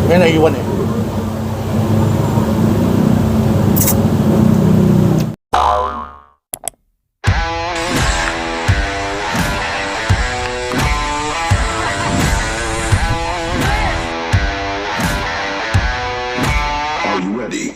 May naiwan eh. Are you ready?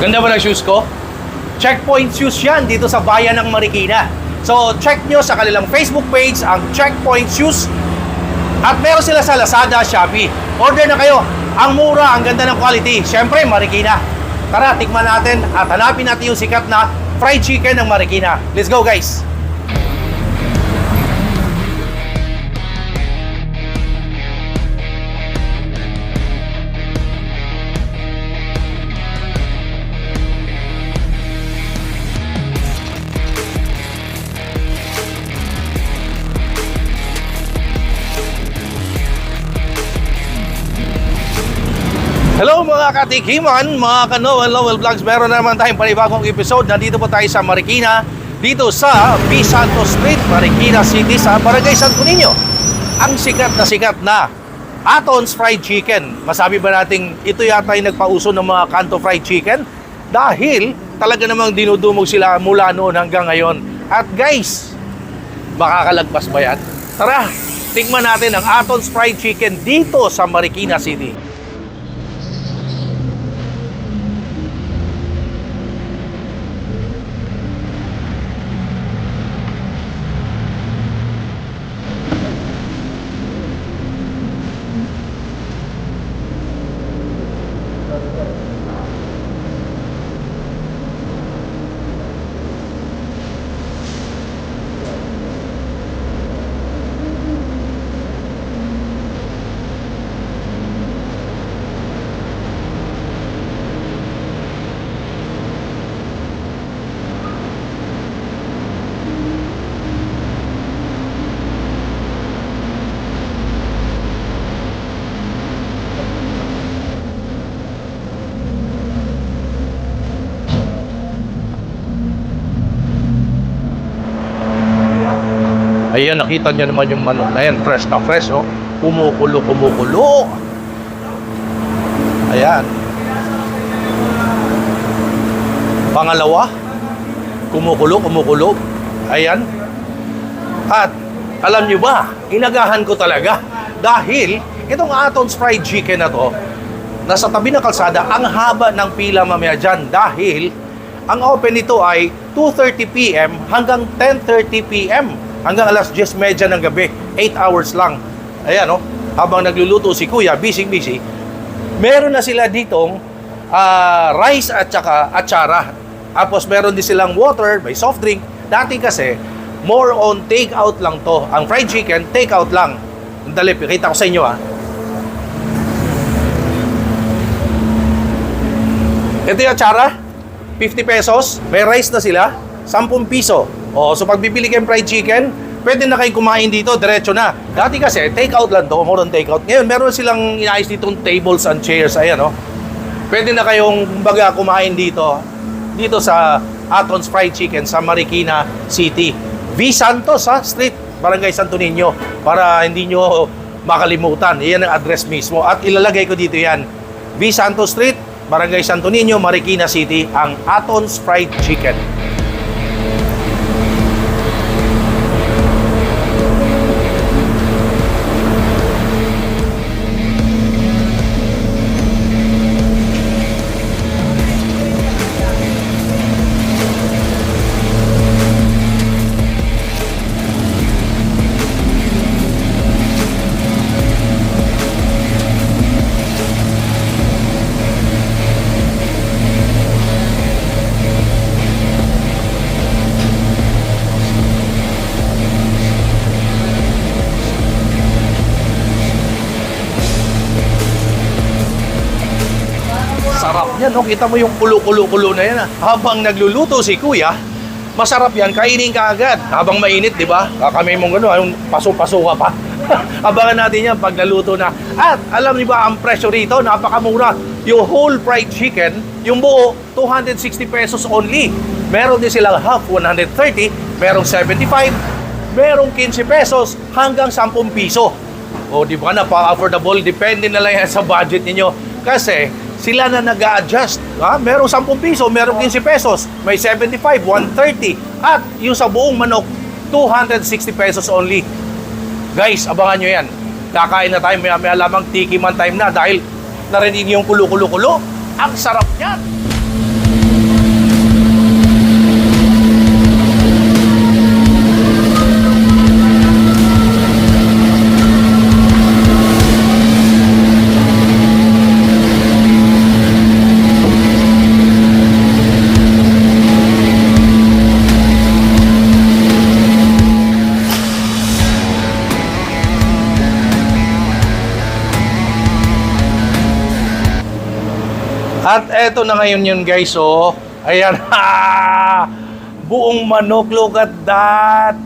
Ganda ba ng shoes ko? Checkpoint shoes yan dito sa bayan ng Marikina. So, check nyo sa kanilang Facebook page ang Checkpoint Shoes. At meron sila sa Lazada, Shopee. Order na kayo. Ang mura, ang ganda ng quality. Siyempre, Marikina. Tara, tikman natin at hanapin natin yung sikat na fried chicken ng Marikina. Let's go, guys! Hello mga katikiman, mga ka-Noel Lowell Vlogs. Meron na naman tayong panibagong episode. Nandito po tayo sa Marikina, dito sa P. Santos Street, Marikina City, sa Barangay Santo Niño. Ang sikat na Aton's Fried Chicken. Masabi ba nating ito yata yung nagpauso ng mga kanto fried chicken? Dahil talaga namang dinudumog sila mula noon hanggang ngayon. At guys, makakalagpas ba yan? Tara, tingnan natin ang Aton's Fried Chicken dito sa Marikina City. Ayan, nakita niyo naman yung manok na yan. Fresh na fresh, oh. Kumukulo. Ayan. Pangalawa. Kumukulo. Ayan. At, alam niyo ba, inagahan ko talaga. Dahil, itong Aton's Fried Chicken na to, nasa tabi ng kalsada, ang haba ng pila mamaya dyan. Dahil, ang open nito ay 2:30 p.m. hanggang 10:30 p.m. hanggang alas 10:30 ng gabi. 8 hours lang. Ayan, oh. Habang nagluluto si Kuya, busy. Meron na sila ditong rice at saka atsara. Tapos meron din silang water, may soft drink. Dati kasi, more on take-out lang to. Ang fried chicken, take-out lang. Dali, kita ko sa inyo, ah. Ito yung atsara, 50 pesos. May rice na sila, 10 piso. O, so pag bibili kayong fried chicken, pwede na kayong kumain dito, diretso na. Dati kasi, take-out lang to, more on take-out. Ngayon, meron silang inayos ditong tables and chairs, ayan, o. Pwede na kayong, kumbaga, kumain dito sa Aton's Fried Chicken sa Marikina City. V. Santos, ha? Street, Barangay Santo Niño. Para hindi nyo makalimutan. Iyan ang address mismo. At ilalagay ko dito yan. V. Santos Street, Barangay Santo Niño, Marikina City, ang Aton's Fried Chicken. sarap yan, no? Kita mo yung kulo-kulo-kulo na yan, Habang nagluluto si Kuya, masarap yan, kainin ka agad. Habang mainit, di ba? Kakamay mong gano'n, paso-paso ka pa. Abangan natin yan pag naluto na. At alam niyo ba ang presyo rito? Napakamura. Yung whole fried chicken, yung buo, 260 pesos only. Meron din silang half, 130. Merong 75. Merong 15 pesos hanggang 10 piso. O di ba, napaka-affordable. Depende na lang yan sa budget ninyo. Kasi sila na nag-a-adjust. Merong 10 piso, merong 15 pesos. May 75, 130. At yung sa buong manok, 260 pesos only. Guys, abangan nyo yan. Kakain na tayo, maya lamang tikiman time na dahil narinig yung kulo-kulo-kulo. Ang sarap niyan! At eto na ngayon yun, guys, oh. Ayan, buong manok, look at that.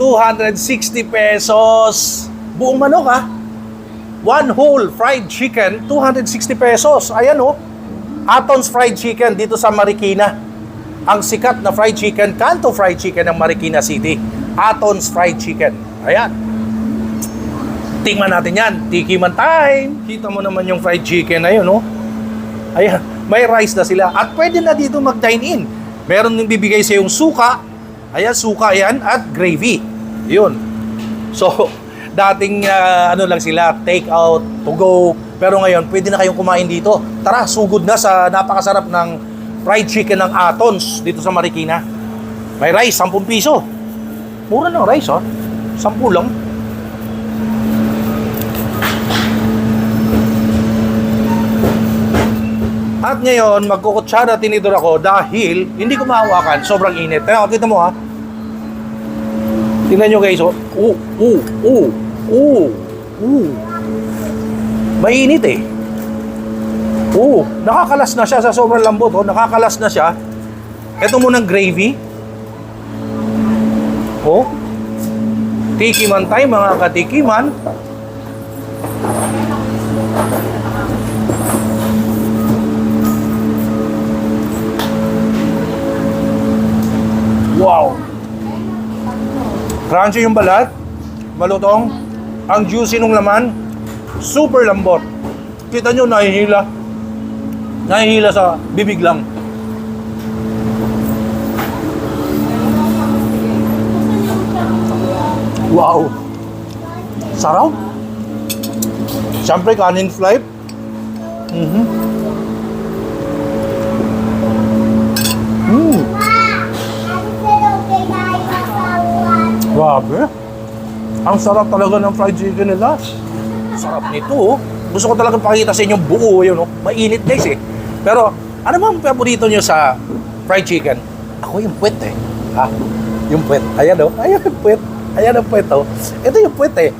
260 pesos. Buong manok, One whole fried chicken, 260 pesos. Ayan, oh. Aton's Fried Chicken dito sa Marikina. Ang sikat na fried chicken, Kanto Fried Chicken ng Marikina City. Aton's Fried Chicken. Ayan. Tingnan natin yan. Tikiman time. Kita mo naman yung fried chicken na yun, oh. Ayan, may rice na sila. At pwede na dito mag-dine-in. Meron nang bibigay sa yung suka. Ayan, suka yan. At gravy. Yun. So, dating ano lang sila, take out, to go. Pero ngayon, pwede na kayong kumain dito. Tara, sugod na sa napakasarap ng fried chicken ng Aton's dito sa Marikina. May rice, 10 piso. Mura ng rice, 10 lang. At ngayon, magkukutsara tinidor ako dahil hindi ko mahawakan. Sobrang init. Kaya kita mo, tingnan nyo, guys, mainit eh. Nakakalas na siya sa sobrang lambot, nakakalas na siya. Ito munang gravy. Tikiman tayo, mga katikiman. Wow! Crunchy yung balat, malutong, ang juicy nung laman, super lambot. Kita nyo, nahihila. Nahihila sa bibig lang. Wow! Sarap! Siyempre, kanin flight. Grabe. Ang sarap talaga ng fried chicken nila. Sarap nito, Gusto ko talaga pakita sa inyo buo yun, Mainit, guys, Pero, ano ba ang paborito nyo sa fried chicken? Ako yung puwet, Yung puwet. Ayan, Ayan yung puwet. Ayan ang puwet, Ito yung puwet,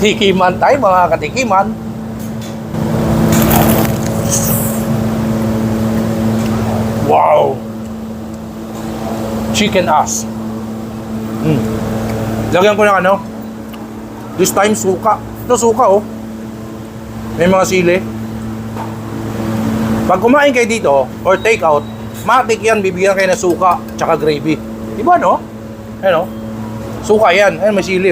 Tikiman tayo, mga katikiman. Wow! Chicken ass. Lagyan ko ng this time suka. Ito suka, May mga sili. Pag kumain kayo dito or take out, matik yan, bibigyan kayo ng suka tsaka gravy. Diba, no? Ayan, suka yan. Ayan, may sili,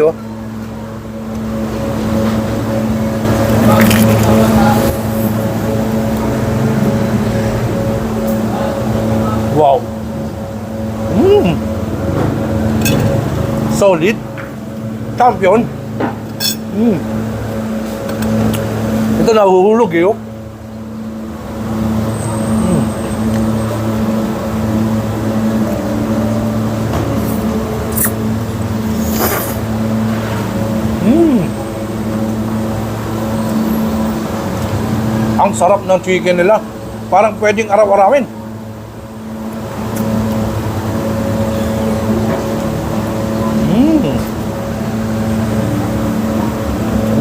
Wow. Solid. Champion. Ito nahuhulog, Ang sarap ng chicken nila. Parang pwedeng araw-arawin.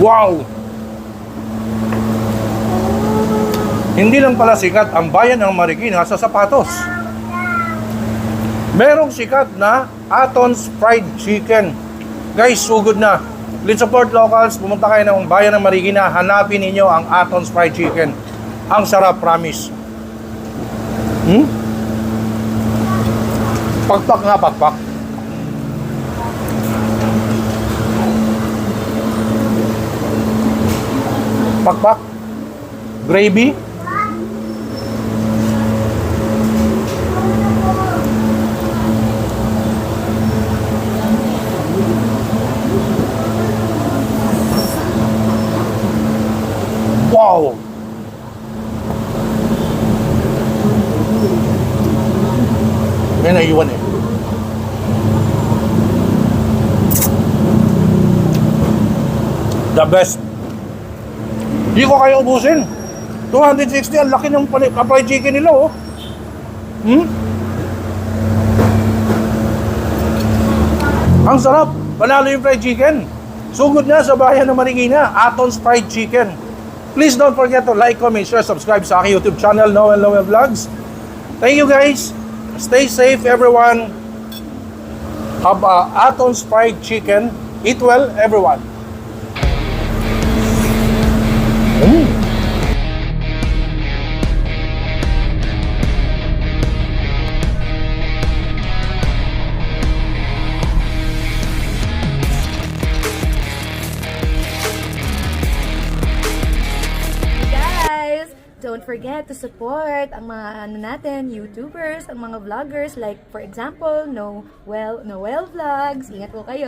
Wow! Hindi lang pala sikat ang bayan ng Marikina sa sapatos. Merong sikat na Aton's Fried Chicken. Guys, sugod na. Let's support locals. Pumunta kayo ng bayan ng Marikina. Hanapin ninyo ang Aton's Fried Chicken. Ang sarap, promise. Pakpak nga, pakpak. Pakpak. Gravy. Wow! May naiwan eh. The best. Hindi ko kayo ubusin. 260, ang laki ng fried chicken nila, oh. Ang sarap. Panalo yung fried chicken. Sugod na sa bayan ng Marikina, Aton's Fried Chicken. Please don't forget to like, comment, share, subscribe sa aking YouTube channel, Noel Vlogs. Thank you guys. Stay safe everyone. Have Aton's Fried Chicken. Eat well everyone. Don't forget to support ang mga YouTubers, ang mga vloggers, like for example, Noel Vlogs. Ingat po kayo.